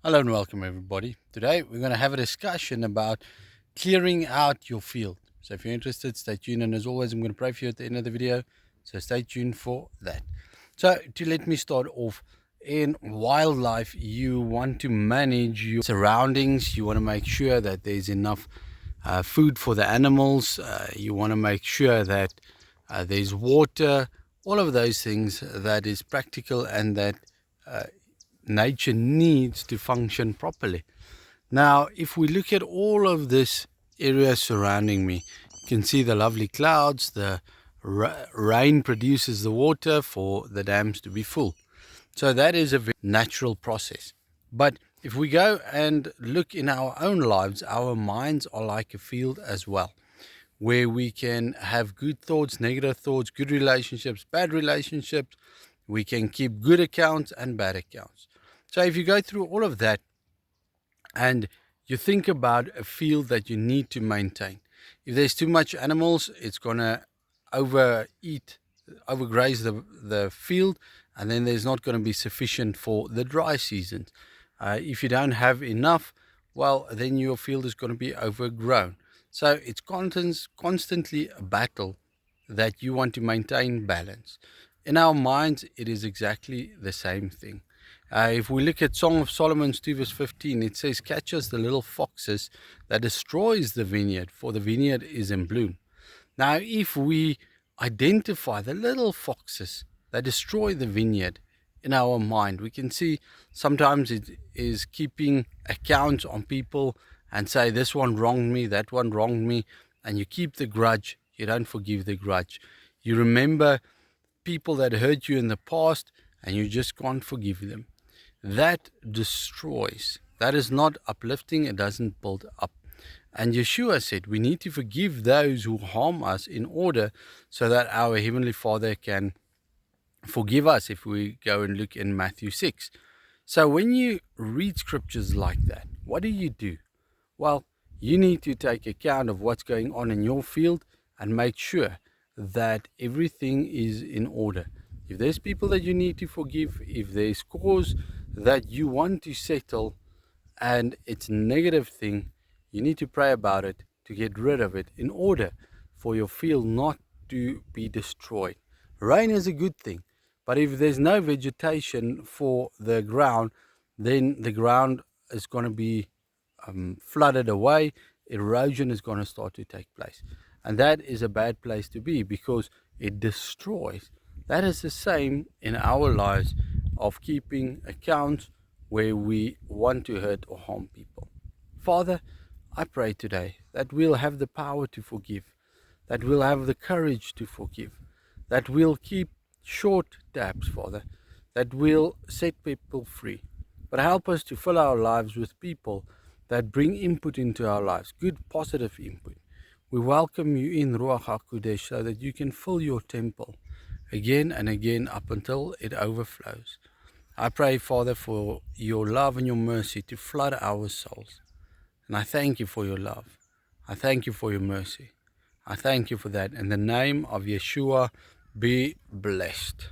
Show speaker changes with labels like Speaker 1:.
Speaker 1: Hello and welcome everybody. Today we're going to have a discussion about clearing out your field. So if you're interested, stay tuned, and as always I'm going to pray for you at the end of the video, so stay tuned for that. So to let me start off, in wildlife you want to manage your surroundings. You want to make sure that there's enough food for the animals. You want to make sure that there's water, all of those things that is practical and that uh, nature needs to function properly. Now, if we look at all of this area surrounding me, you can see the lovely clouds. The rain produces the water for the dams to be full. So that is a very natural process. But if we go and look in our own lives, our minds are like a field as well, where we can have good thoughts, negative thoughts, good relationships, bad relationships. We can keep good accounts and bad accounts. So if you go through all of that and you think about a field that you need to maintain, if there's too much animals, it's going to overeat, overgraze the field, and then there's not going to be sufficient for the dry seasons. If you don't have enough, well, then your field is going to be overgrown. So it's constantly a battle that you want to maintain balance. In our minds, it is exactly the same thing. If we look at Song of Solomon 2 verse 15, it says, "Catch us the little foxes that destroys the vineyard, for the vineyard is in bloom." Now, if we identify the little foxes that destroy the vineyard in our mind, we can see sometimes it is keeping accounts on people and say, this one wronged me, that one wronged me, and you keep the grudge. You don't forgive the grudge. You remember people that hurt you in the past and you just can't forgive them. That destroys. That is not uplifting. It doesn't build up. And Yeshua said we need to forgive those who harm us in order so that our Heavenly Father can forgive us, if we go and look in Matthew 6. So when you read scriptures like that, what do? Well, you need to take account of what's going on in your field and make sure that everything is in order. If there's people that you need to forgive, if there's cause that you want to settle and it's a negative thing, you need to pray about it to get rid of it in order for your field not to be destroyed. Rain is a good thing, but if there's no vegetation for the ground, then the ground is going to be flooded away. Erosion is going to start to take place. And that is a bad place to be because it destroys. That is the same in our lives of keeping accounts where we want to hurt or harm people. Father, I pray today that we'll have the power to forgive, that we'll have the courage to forgive, that we'll keep short tabs, Father, that we'll set people free. But help us to fill our lives with people that bring input into our lives, good positive input. We welcome you in Ruach HaKodesh so that you can fill your temple again and again up until it overflows. I pray, Father, for your love and your mercy to flood our souls. And I thank you for your love. I thank you for your mercy. I thank you for that. In the name of Yeshua, be blessed.